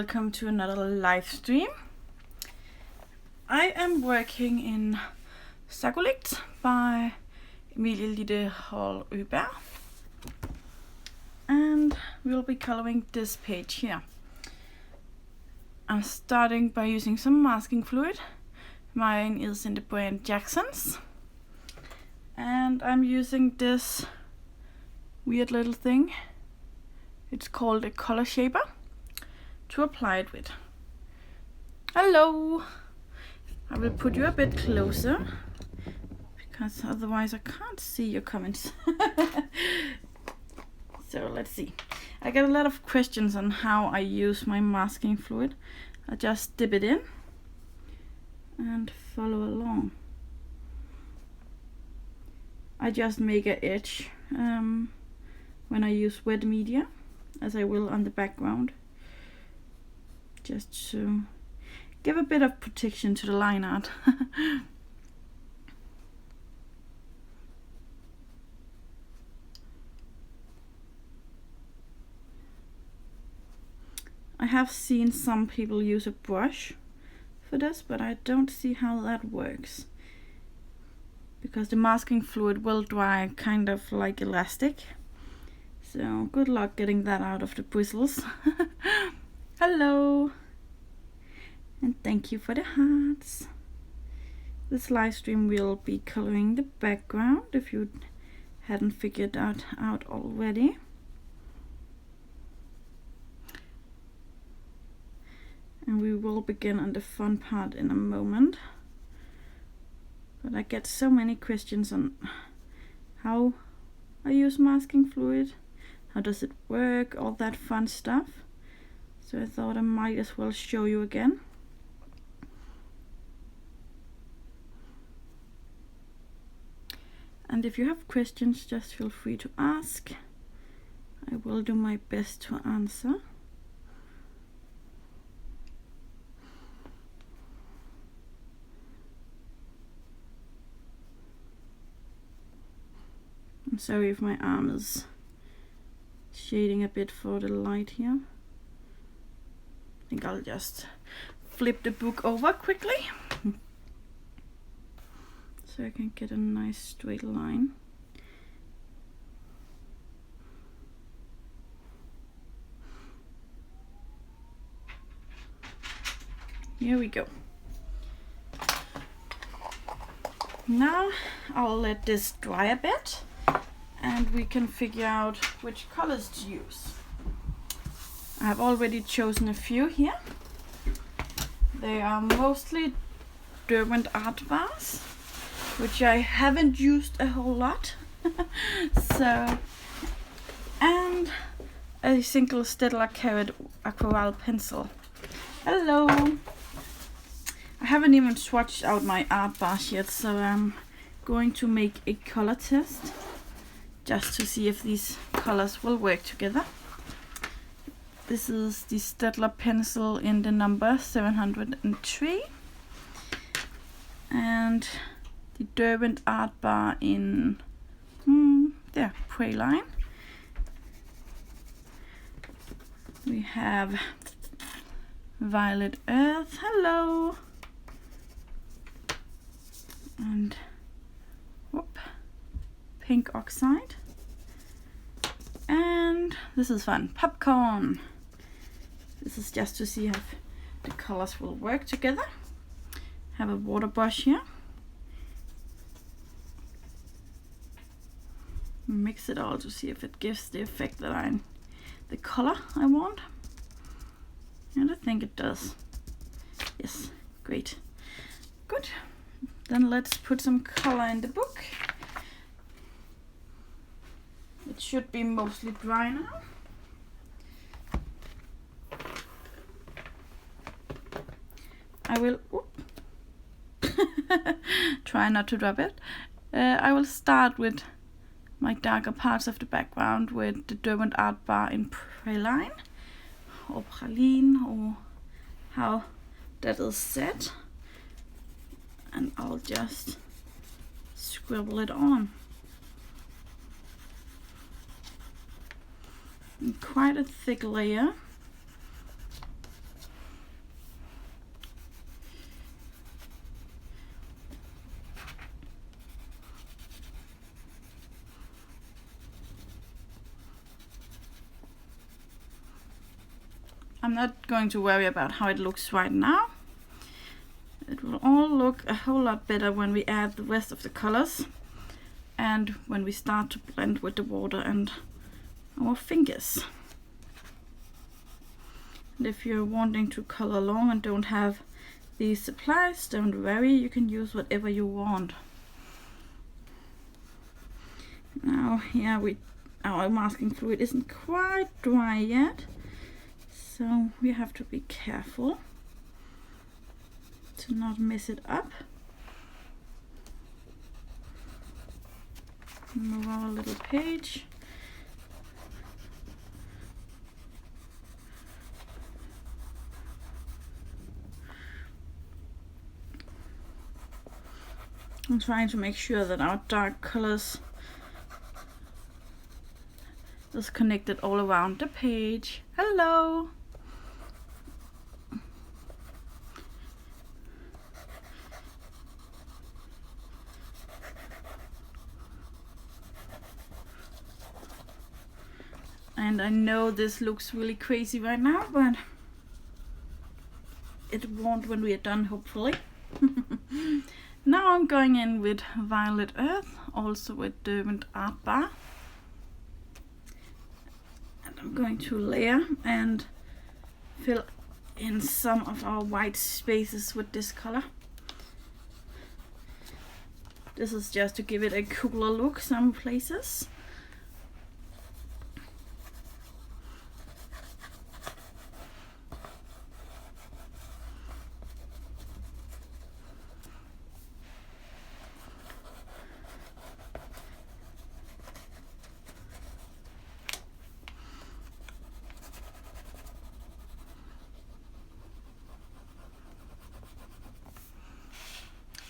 welcome to another live stream. I am working in Sagolikt by Emilie, Lidehäll, Öberg, and we'll be coloring this page here. I'm starting by using some masking fluid. Mine is in the brand Jackson's, and I'm using this weird little thing. It's called a color shaper to apply it with. Hello! I will put you a bit closer because otherwise I can't see your comments. So let's see. I get a lot of questions on how I use my masking fluid. I just dip it in and follow along. I just make an edge when I use wet media, as I will on the background, just to give a bit of protection to the line art. I have seen some people use a brush for this, but I don't see how that works, because the masking fluid will dry kind of like elastic. So good luck getting that out of the bristles. Hello! And thank you for the hearts. This live stream will be coloring the background, if you hadn't figured that out already. And we will begin on the fun part in a moment. But I get so many questions on how I use masking fluid, how does it work, all that fun stuff. So I thought I might as well show you again. And if you have questions, just feel free to ask. I will do my best to answer. I'm sorry if my arm is shading a bit for the light here. I think I'll just flip the book over quickly so I can get a nice straight line. Here we go. Now I'll let this dry a bit and we can figure out which colors to use. I have already chosen a few here. They are mostly Derwent art bars, which I haven't used a whole lot. So, and a single Stedler Carrot aquarelle pencil. Hello! I haven't even swatched out my art bars yet, so I'm going to make a color test just to see if these colors will work together. This is the Stedler pencil in the number 703 and the Derwent art bar in Praline. We have Violet Earth, hello, and Pink Oxide, and this is fun, Popcorn. This is just to see if the colors will work together. Have a water brush here. Mix it all to see if it gives the effect that the color I want. And I think it does. Yes, great. Good. Then let's put some color in the book. It should be mostly dry now. I will try not to drop it. I will start with my darker parts of the background with the Derwent art bar in Praline, or Praline, or how that is said. And I'll just scribble it on. And quite a thick layer. I'm not going to worry about how it looks right now. It will all look a whole lot better when we add the rest of the colors and when we start to blend with the water and our fingers. And if you're wanting to color along and don't have these supplies, don't worry, you can use whatever you want. Now here our masking fluid isn't quite dry yet, so we have to be careful to not mess it up. Move our little page. I'm trying to make sure that our dark colors is connected all around the page. Hello! And I know this looks really crazy right now, but it won't when we are done, hopefully. Now I'm going in with Violet Earth, also with Derwent Art Bar. And I'm going to layer and fill in some of our white spaces with this color. This is just to give it a cooler look some places.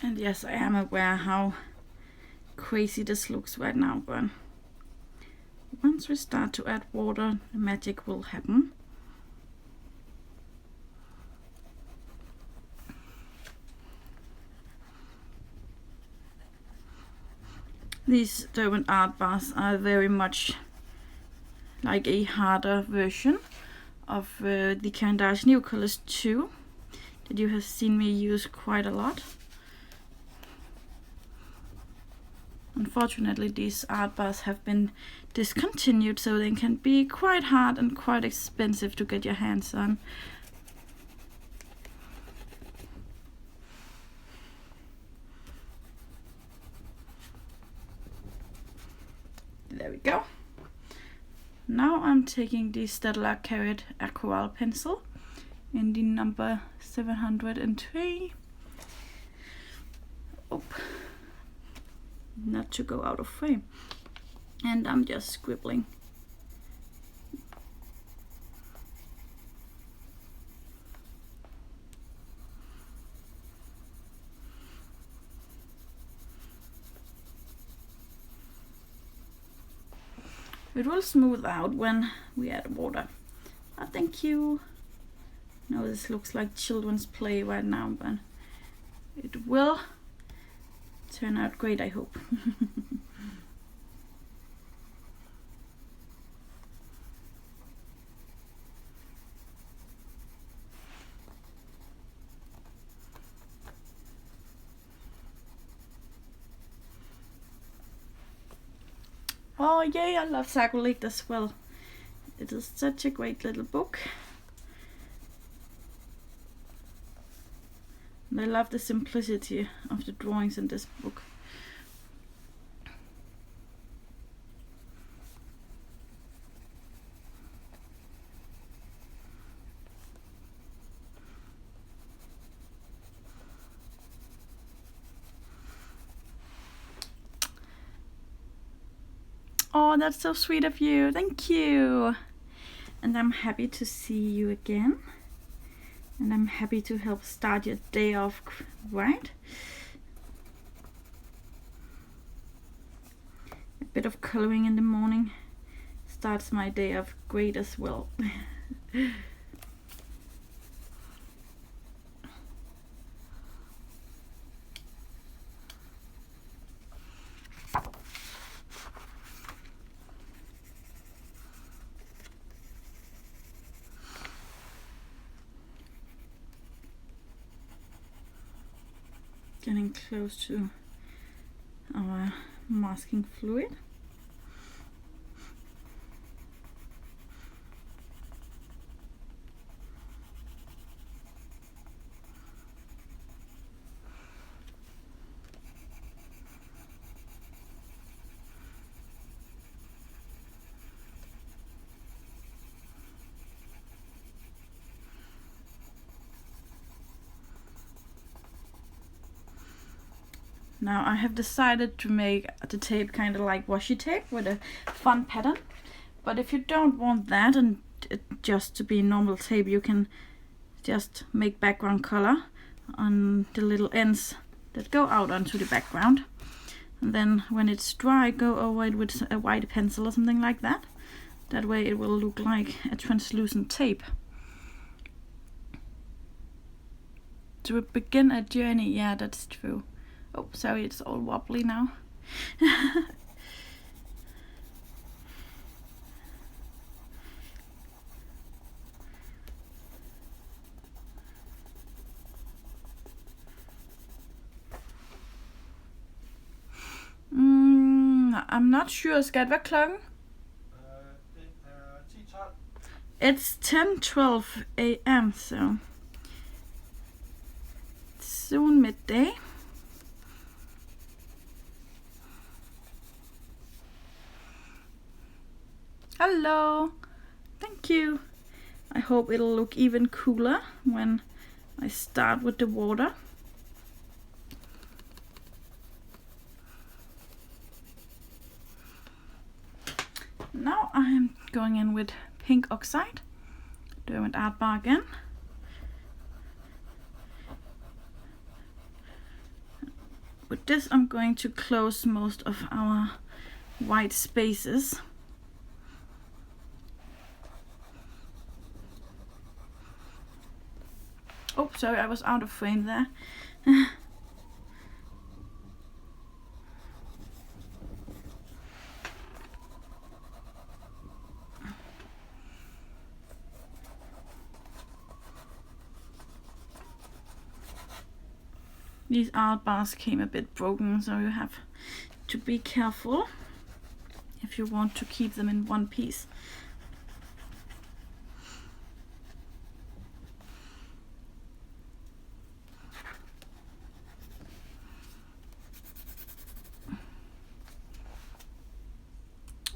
And yes, I am aware how crazy this looks right now, but once we start to add water, the magic will happen. These Derwent art bars are very much like a harder version of the Cavendish New Colors 2 that you have seen me use quite a lot. Unfortunately, these art bars have been discontinued, so they can be quite hard and quite expensive to get your hands on. There we go. Now I'm taking the Stellar Carrot Aquarelle pencil in the number 703. Oh. Not to go out of frame, and I'm just scribbling. It will smooth out when we add water. Oh, thank you. No, this looks like children's play right now, but it will turn out great, I hope. Oh yay, I love Sagolikt as well. It is such a great little book. And I love the simplicity of the drawings in this book. Oh, that's so sweet of you. Thank you. And I'm happy to see you again. And I'm happy to help start your day off right. A bit of coloring in the morning starts my day off great as well. Getting close to our masking fluid. Now I have decided to make the tape kind of like washi tape with a fun pattern. But if you don't want that and it just to be normal tape, you can just make background color on the little ends that go out onto the background. And then when it's dry, go over it with a white pencil or something like that. That way it will look like a translucent tape. To begin a journey, yeah, that's true. Oh, sorry, it's all wobbly now. I'm not sure. Skat, hvad er klokken? Det er 10:12. It's 10:12 a.m. so soon midday. Hello. Thank you. I hope it'll look even cooler when I start with the water. Now I'm going in with pink oxide, Derwent Art Bar again. With this I'm going to close most of our white spaces. Oh, sorry, I was out of frame there. These art bars came a bit broken, so you have to be careful if you want to keep them in one piece.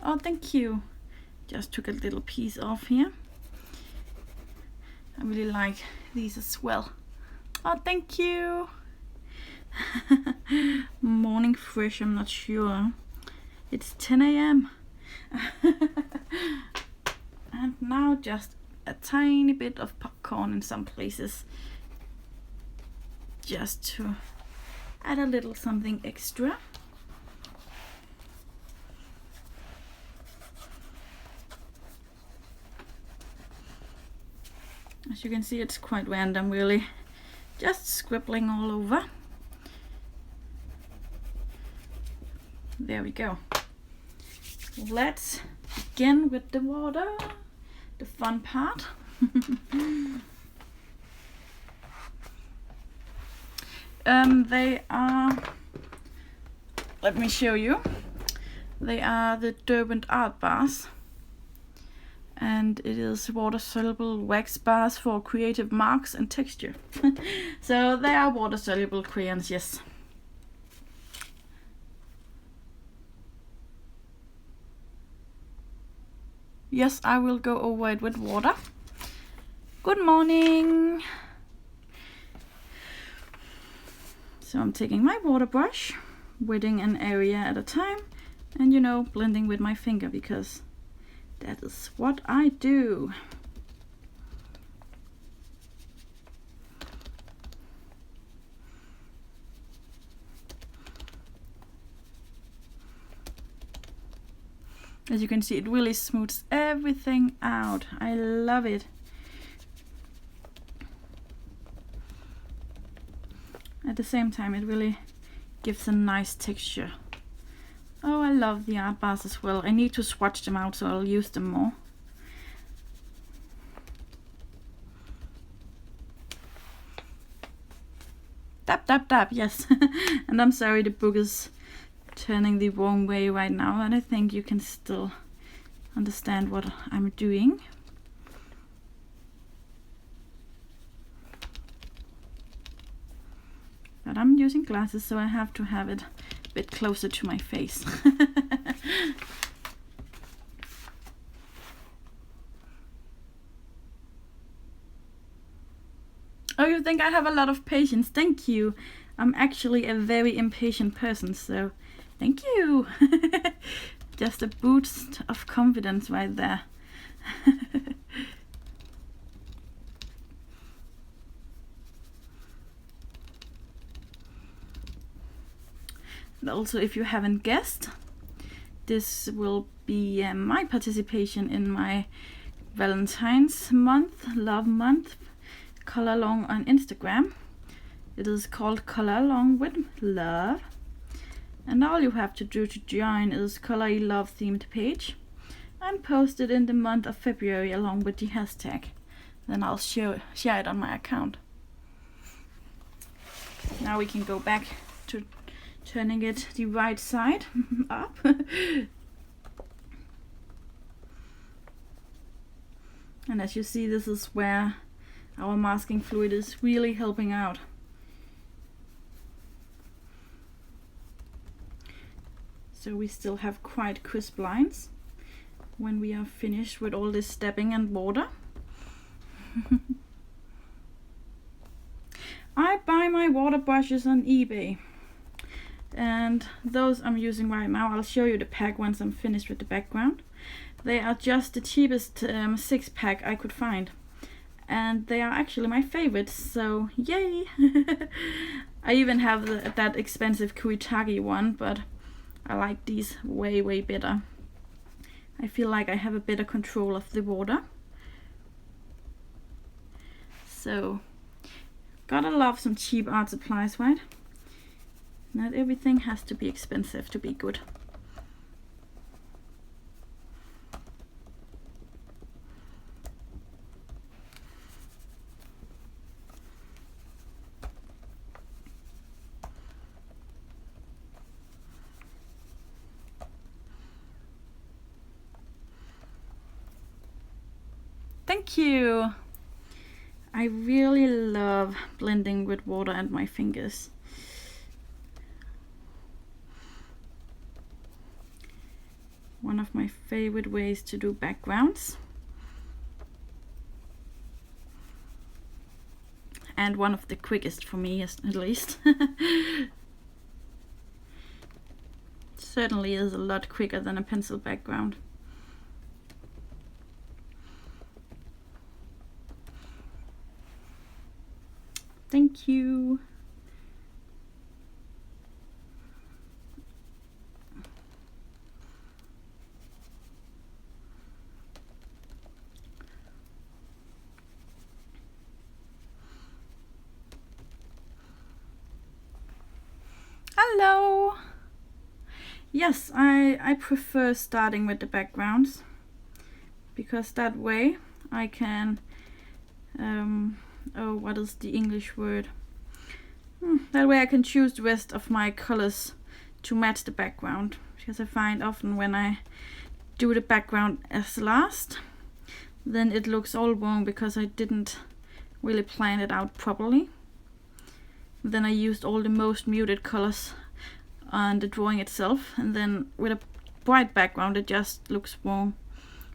Oh, thank you. Just took a little piece off here. I really like these as well. Oh, thank you. Morning fresh, I'm not sure. It's 10 a.m. And now just a tiny bit of popcorn in some places. Just to add a little something extra. As you can see, it's quite random, really. Just scribbling all over. There we go. Let's begin with the water, the fun part. They are, let me show you. They are the Derwent Art Bars. And it is water-soluble wax bars for creative marks and texture. So they are water-soluble crayons, yes. Yes, I will go over it with water. Good morning. So I'm taking my water brush, wetting an area at a time, and you know, blending with my finger because that is what I do. As you can see, it really smooths everything out. I love it. At the same time, it really gives a nice texture. Oh, I love the art bars as well. I need to swatch them out, so I'll use them more. That dab, dab, yes. And I'm sorry the book is turning the wrong way right now, and I think you can still understand what I'm doing. But I'm using glasses, so I have to have it a bit closer to my face. Oh, you think I have a lot of patience? Thank you. I'm actually a very impatient person, so thank you. Just a boost of confidence right there. And also, if you haven't guessed, this will be my participation in my Valentine's month, love month, color along on Instagram. It is called Color Along with Love, and all you have to do to join is color a love themed page and post it in the month of February along with the hashtag. Then I'll share it on my account. Now we can go back to turning it the right side up. And as you see, this is where our masking fluid is really helping out. So we still have quite crisp lines when we are finished with all this stepping and water. I buy my water brushes on eBay, and those I'm using right now. I'll show you the pack once I'm finished with the background. They are just the cheapest 6-pack I could find, and they are actually my favorites, so yay. I even have that expensive Kuitagi one, but I like these way better. I feel like I have a better control of the water. So gotta love some cheap art supplies, right? Not everything has to be expensive to be good. Thank you! I really love blending with water and my fingers. One of my favorite ways to do backgrounds. And one of the quickest for me, at least. Certainly is a lot quicker than a pencil background. Thank you. Hello. Yes, I prefer starting with the backgrounds, because that way I can oh, what is the English word? That way I can choose the rest of my colors to match the background, because I find often when I do the background as last, then it looks all wrong because I didn't really plan it out properly. Then I used all the most muted colors on the drawing itself, and then with a bright background it just looks wrong.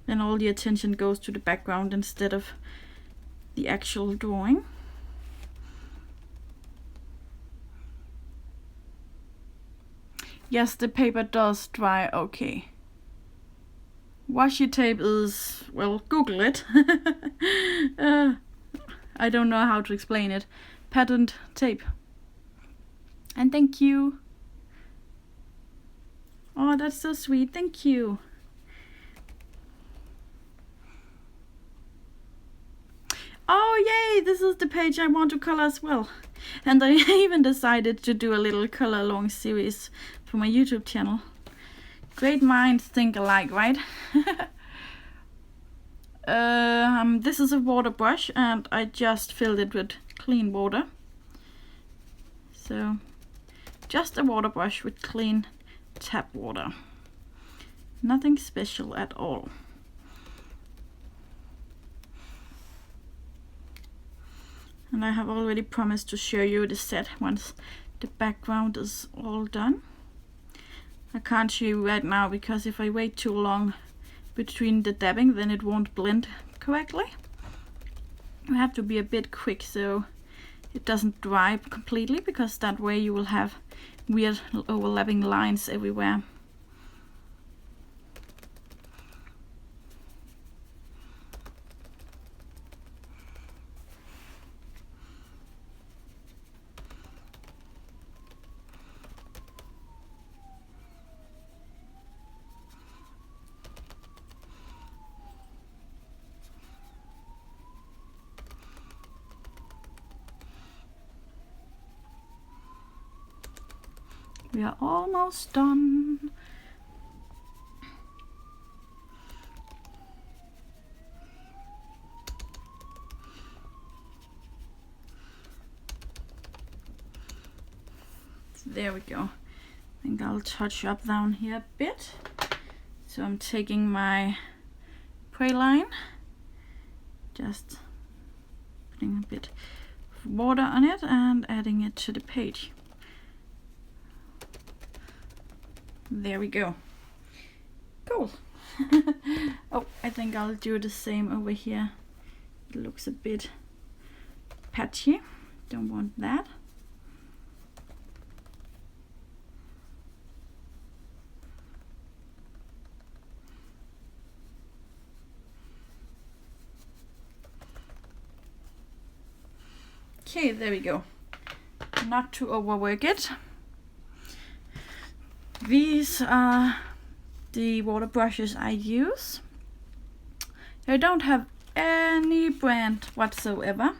Then all the attention goes to the background instead of the actual drawing. Yes, the paper does dry okay. Washi tape is, well, Google it. I don't know how to explain it. Patent tape. And thank you. Oh, that's so sweet. Thank you. Oh, yay! This is the page I want to color as well. And I even decided to do a little color along series for my YouTube channel. Great minds think alike, right? This is a water brush, and I just filled it with clean water. So just a water brush with clean tap water. Nothing special at all. And I have already promised to show you the set once the background is all done. I can't show you right now because if I wait too long between the dabbing, then it won't blend correctly. You have to be a bit quick so it doesn't dry completely, because that way you will have weird overlapping lines everywhere. We are almost done. There we go. I think I'll touch up down here a bit. So I'm taking my prey line, just putting a bit of water on it and adding it to the page. There we go. Cool. Oh, I think I'll do the same over here. It looks a bit patchy. Don't want that. Okay, there we go. Not to overwork it. These are the water brushes I use. I don't have any brand whatsoever,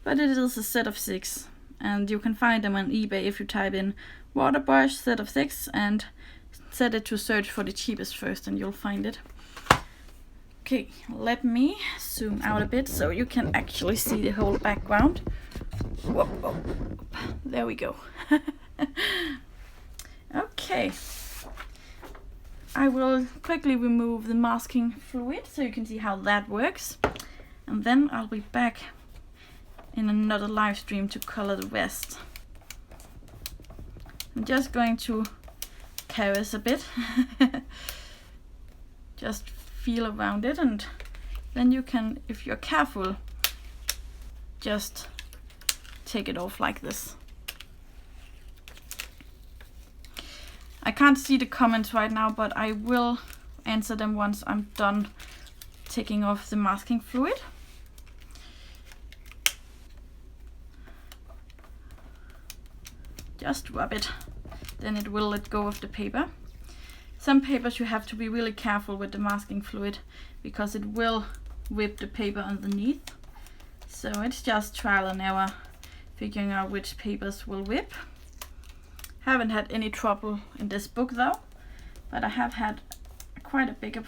but it is a set of 6, and you can find them on eBay if you type in water brush set of 6 and set it to search for the cheapest first, and you'll find it. Okay, let me zoom out a bit so you can actually see the whole background. Whoa, whoa, whoop. There we go. Okay, I will quickly remove the masking fluid so you can see how that works, and then I'll be back in another live stream to color the rest. I'm just going to caress a bit, just feel around it, and then you can, if you're careful, just take it off like this. I can't see the comments right now, but I will answer them once I'm done taking off the masking fluid. Just rub it, then it will let go of the paper. Some papers you have to be really careful with the masking fluid because it will whip the paper underneath. So it's just trial and error figuring out which papers will whip. Haven't had any trouble in this book though, but I have had quite a big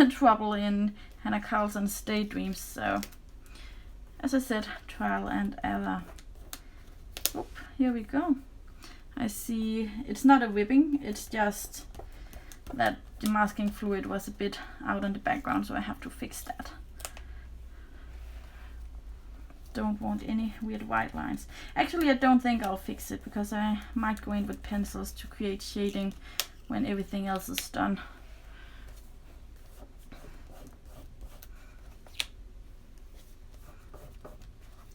trouble in Hannah Carlson's Daydreams, so as I said, trial and error. Oop, here we go. I see it's not a whipping, it's just that the masking fluid was a bit out in the background, so I have to fix that. Don't want any weird white lines. Actually, I don't think I'll fix it because I might go in with pencils to create shading when everything else is done.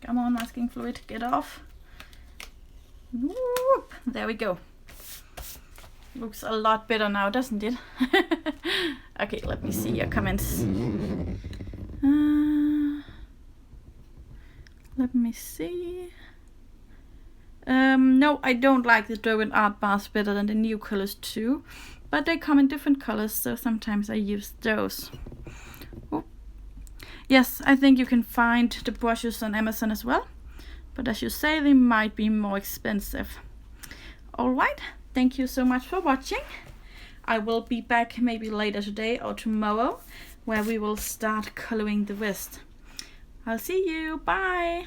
Come on, masking fluid, get off. Whoop, there we go. Looks a lot better now, doesn't it? Okay, let me see your comments. Let me see. No, I don't like the Derwent art bars better than the new colors too, but they come in different colors, so sometimes I use those. Oh. Yes, I think you can find the brushes on Amazon as well, but as you say, they might be more expensive. Alright, thank you so much for watching. I will be back maybe later today or tomorrow, where we will start coloring the rest. I'll see you. Bye.